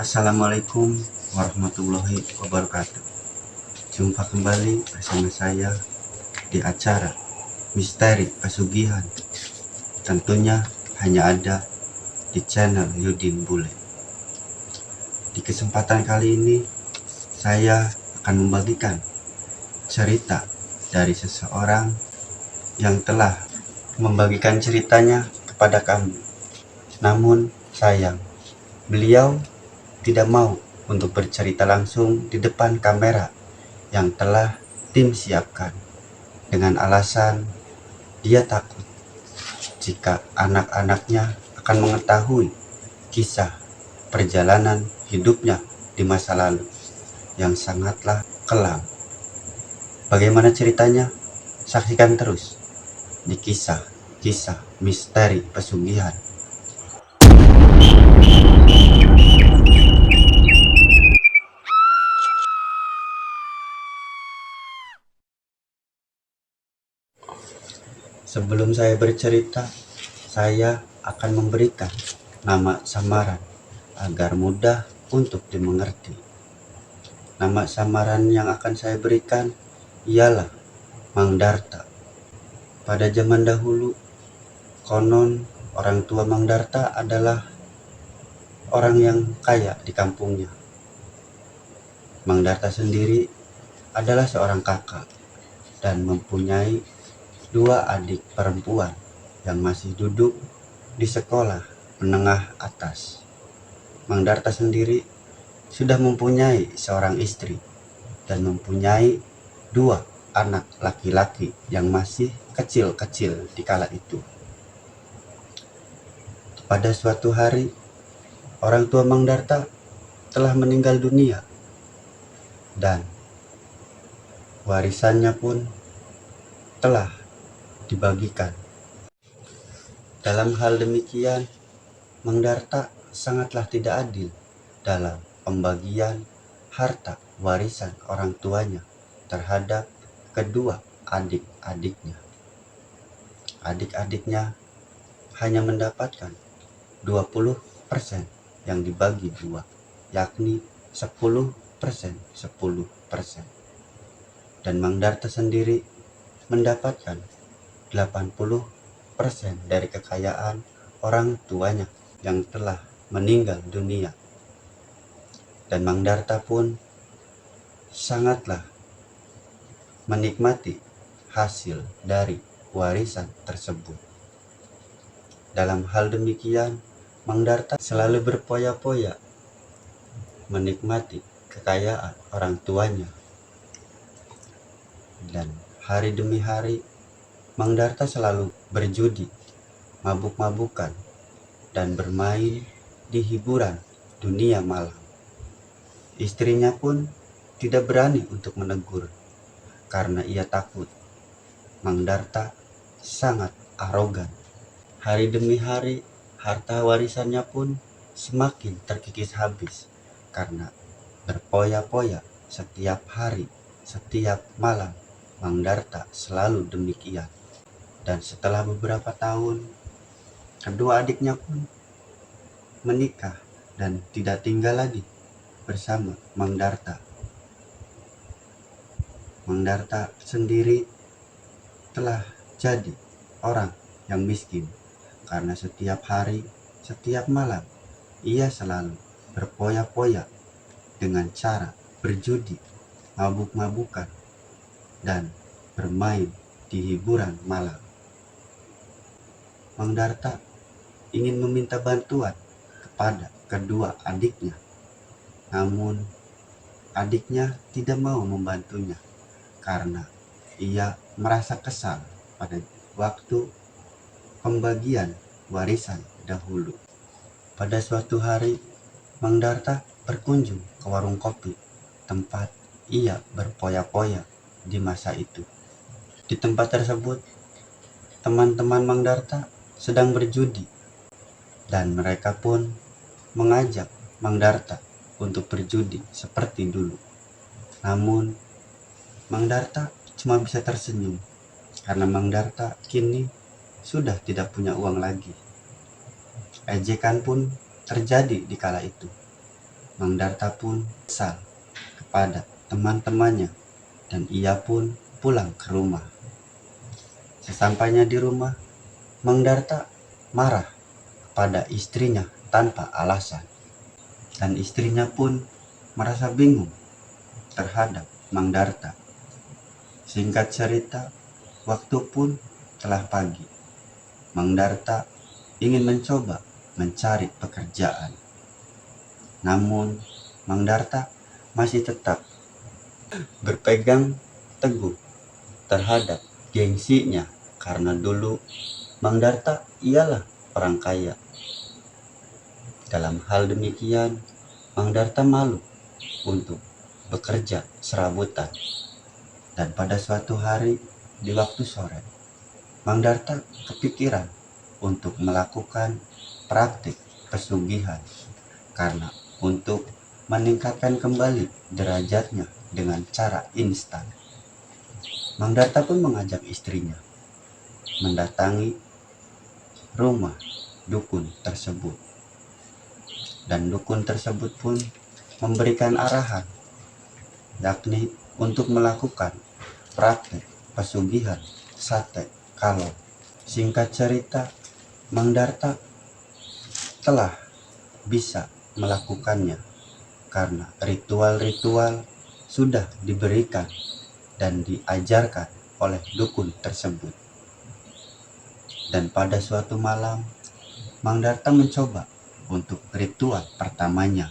Assalamualaikum warahmatullahi wabarakatuh. Jumpa kembali bersama saya di acara Misteri Pesugihan. Tentunya hanya ada di channel Yudin Bule. Di kesempatan kali ini saya akan membagikan cerita dari seseorang yang telah membagikan ceritanya kepada kami. Namun sayang, beliau tidak mau untuk bercerita langsung di depan kamera yang telah tim siapkan, dengan alasan dia takut jika anak-anaknya akan mengetahui kisah perjalanan hidupnya di masa lalu yang sangatlah kelam. Bagaimana ceritanya? Saksikan terus di kisah misteri pesugihan. Sebelum saya bercerita, saya akan memberikan nama samaran agar mudah untuk dimengerti. Nama samaran yang akan saya berikan ialah Mang Darta. Pada zaman dahulu, konon orang tua Mang Darta adalah orang yang kaya di kampungnya. Mang Darta sendiri adalah seorang kakak dan mempunyai 2 adik perempuan yang masih duduk di sekolah menengah atas. Mang Darta sendiri sudah mempunyai seorang istri dan mempunyai 2 anak laki-laki yang masih kecil-kecil di kala itu. Pada suatu hari, orang tua Mang Darta telah meninggal dunia dan warisannya pun telah dibagikan. Dalam hal demikian, Mang Darta sangatlah tidak adil dalam pembagian harta warisan orang tuanya terhadap kedua adik-adiknya. Adik-adiknya hanya mendapatkan 20% yang dibagi 2, yakni 10%. Dan Mang Darta sendiri mendapatkan 80% dari kekayaan orang tuanya yang telah meninggal dunia. Dan Mang Darta pun sangatlah menikmati hasil dari warisan tersebut. Dalam hal demikian, Mang Darta selalu berpoya-poya menikmati kekayaan orang tuanya. Dan hari demi hari, Mang Darta selalu berjudi, mabuk-mabukan, dan bermain di hiburan dunia malam. Istrinya pun tidak berani untuk menegur karena ia takut Mang Darta sangat arogan. Hari demi hari, harta warisannya pun semakin terkikis habis karena berpoya-poya setiap hari, setiap malam. Mang Darta selalu demikian. Dan setelah beberapa tahun, kedua adiknya pun menikah dan tidak tinggal lagi bersama Mang Darta. Mang Darta sendiri telah jadi orang yang miskin karena setiap hari, setiap malam ia selalu berpoya-poya dengan cara berjudi, mabuk-mabukan, dan bermain di hiburan malam. Mang Darta ingin meminta bantuan kepada kedua adiknya, namun adiknya tidak mau membantunya karena ia merasa kesal pada waktu pembagian warisan dahulu. Pada suatu hari, Mang Darta berkunjung ke warung kopi tempat ia berpoya-poya di masa itu. Di tempat tersebut, teman-teman Mang Darta sedang berjudi dan mereka pun mengajak Mang Darta untuk berjudi seperti dulu. Namun Mang Darta cuma bisa tersenyum karena Mang Darta kini sudah tidak punya uang lagi. Ejekan pun terjadi di kala itu. Mang Darta pun kesal kepada teman-temannya dan ia pun pulang ke rumah. Sesampainya di rumah, Mang Darta marah kepada istrinya tanpa alasan. Dan istrinya pun merasa bingung terhadap Mang Darta. Singkat cerita, waktu pun telah pagi. Mang Darta ingin mencoba mencari pekerjaan. Namun, Mang Darta masih tetap berpegang teguh terhadap gengsinya karena dulu Mang Darta ialah orang kaya. Dalam hal demikian, Mang Darta malu untuk bekerja serabutan. Dan pada suatu hari di waktu sore, Mang Darta kepikiran untuk melakukan praktik pesugihan karena untuk meningkatkan kembali derajatnya dengan cara instan. Mang Darta pun mengajak istrinya mendatangi rumah dukun tersebut. Dan dukun tersebut pun memberikan arahan, yakni untuk melakukan praktik pesugihan sate kalong. Singkat cerita, Mang Darta telah bisa melakukannya karena ritual-ritual sudah diberikan dan diajarkan oleh dukun tersebut. Dan pada suatu malam, Mang Darta mencoba untuk ritual pertamanya.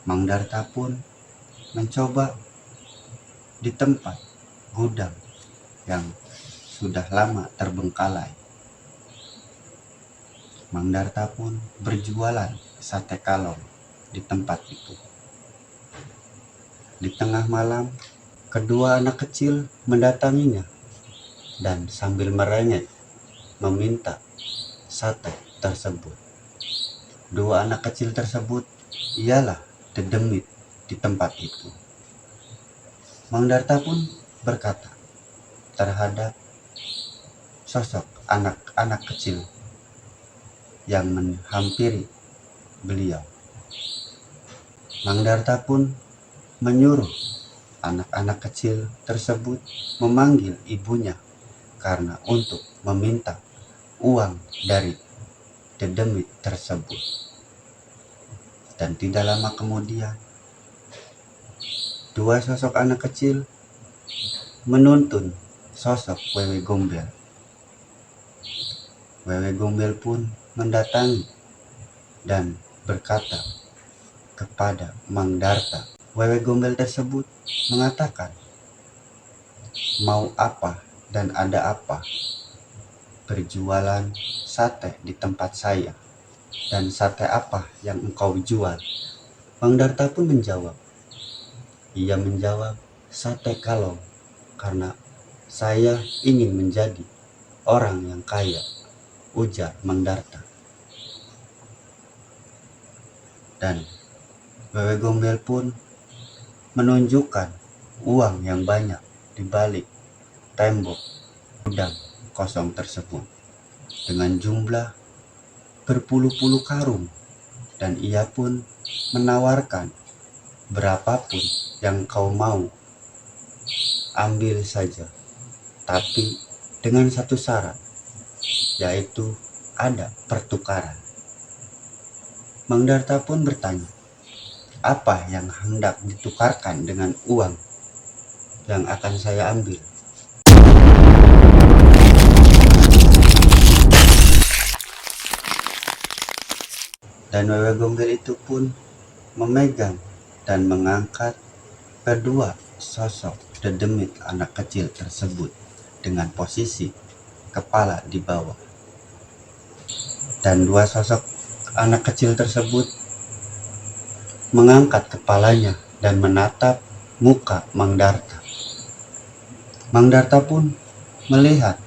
Mang Darta pun mencoba di tempat gudang yang sudah lama terbengkalai. Mang Darta pun berjualan sate kalong di tempat itu. Di tengah malam, kedua anak kecil mendatanginya dan sambil merengek meminta sate tersebut. Dua anak kecil tersebut ialah dedemit di tempat itu. Mang Darta pun berkata terhadap sosok anak-anak kecil yang menghampiri beliau. Mang Darta pun menyuruh anak-anak kecil tersebut memanggil ibunya karena untuk meminta uang dari dedemit tersebut. Dan tidak lama kemudian, dua sosok anak kecil menuntun sosok Wewe Gombel. Wewe Gombel pun mendatangi dan berkata kepada Mang Darta. Wewe Gombel tersebut mengatakan, mau apa dan ada apa? Berjualan sate di tempat saya. Dan sate apa yang engkau jual? Mang Darta pun menjawab. Ia menjawab, sate kalong, karena saya ingin menjadi orang yang kaya, ujar Mang Darta. Dan Wewe Gombel pun menunjukkan uang yang banyak di balik tembok gudang kosong tersebut dengan jumlah berpuluh-puluh karung, dan ia pun menawarkan berapapun yang kau mau, ambil saja, tapi dengan satu syarat, yaitu ada pertukaran. Mang Darta pun bertanya, apa yang hendak ditukarkan dengan uang yang akan saya ambil? Dan Wewe Gombel itu pun memegang dan mengangkat kedua sosok dedemit anak kecil tersebut dengan posisi kepala di bawah. Dan dua sosok anak kecil tersebut mengangkat kepalanya dan menatap muka Mang Darta. Mang Darta pun melihat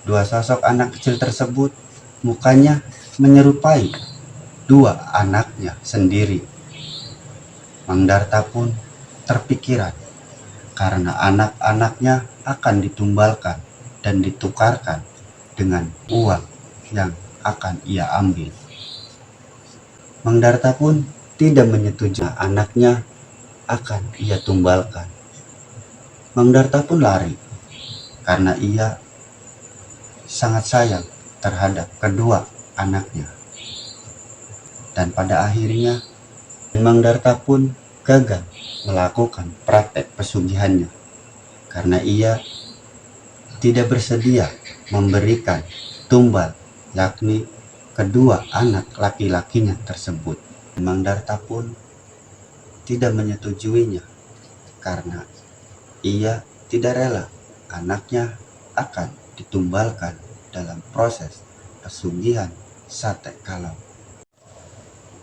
dua sosok anak kecil tersebut mukanya menyerupai dua anaknya sendiri. Mang Darta pun terpikiran karena anak-anaknya akan ditumbalkan dan ditukarkan dengan uang yang akan ia ambil. Mang Darta pun tidak menyetujui anaknya akan ia tumbalkan. Mang Darta pun lari karena ia sangat sayang terhadap kedua anaknya. Dan pada akhirnya Mang Darta pun gagal melakukan praktek pesugihannya karena ia tidak bersedia memberikan tumbal, yakni kedua anak laki-lakinya tersebut. Mang Darta pun tidak menyetujuinya karena ia tidak rela anaknya akan ditumbalkan dalam proses pesugihan sate kalau.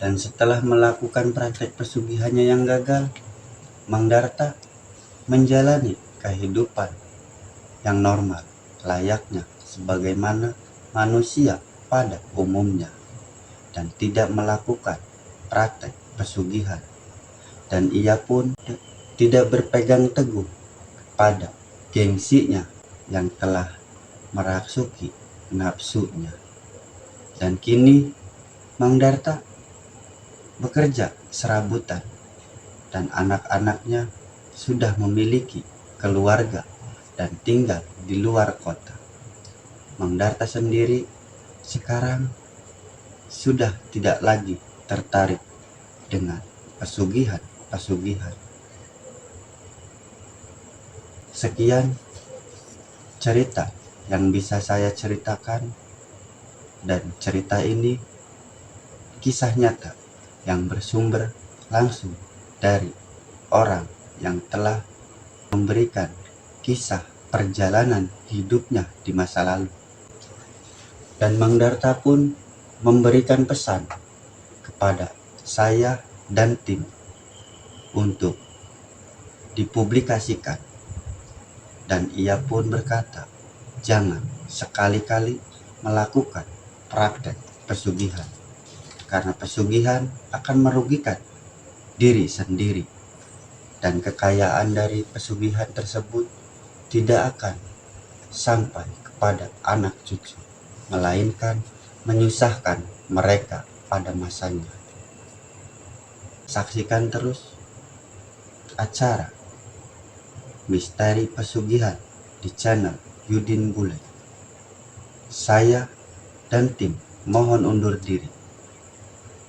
Dan setelah melakukan praktek pesugihannya yang gagal, Mang Darta menjalani kehidupan yang normal, layaknya sebagaimana manusia pada umumnya, dan tidak melakukan praktek pesugihan. Dan ia pun tidak berpegang teguh pada gengsinya yang telah merasuki nafsunya. Dan kini Mang Darta bekerja serabutan dan anak-anaknya sudah memiliki keluarga dan tinggal di luar kota. Mang Darta sendiri sekarang sudah tidak lagi tertarik dengan pesugihan. Sekian cerita yang bisa saya ceritakan, dan cerita ini kisah nyata yang bersumber langsung dari orang yang telah memberikan kisah perjalanan hidupnya di masa lalu. Dan Mang Darta pun memberikan pesan kepada saya dan tim untuk dipublikasikan. Dan ia pun berkata, jangan sekali-kali melakukan praktek pesugihan, karena pesugihan akan merugikan diri sendiri, dan kekayaan dari pesugihan tersebut tidak akan sampai kepada anak cucu, melainkan menyusahkan mereka pada masanya. Saksikan terus acara Misteri Pesugihan di channel Yudin Bule. Saya dan tim mohon undur diri.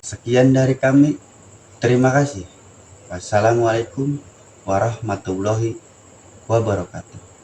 Sekian dari kami. Terima kasih. Wassalamualaikum warahmatullahi wabarakatuh.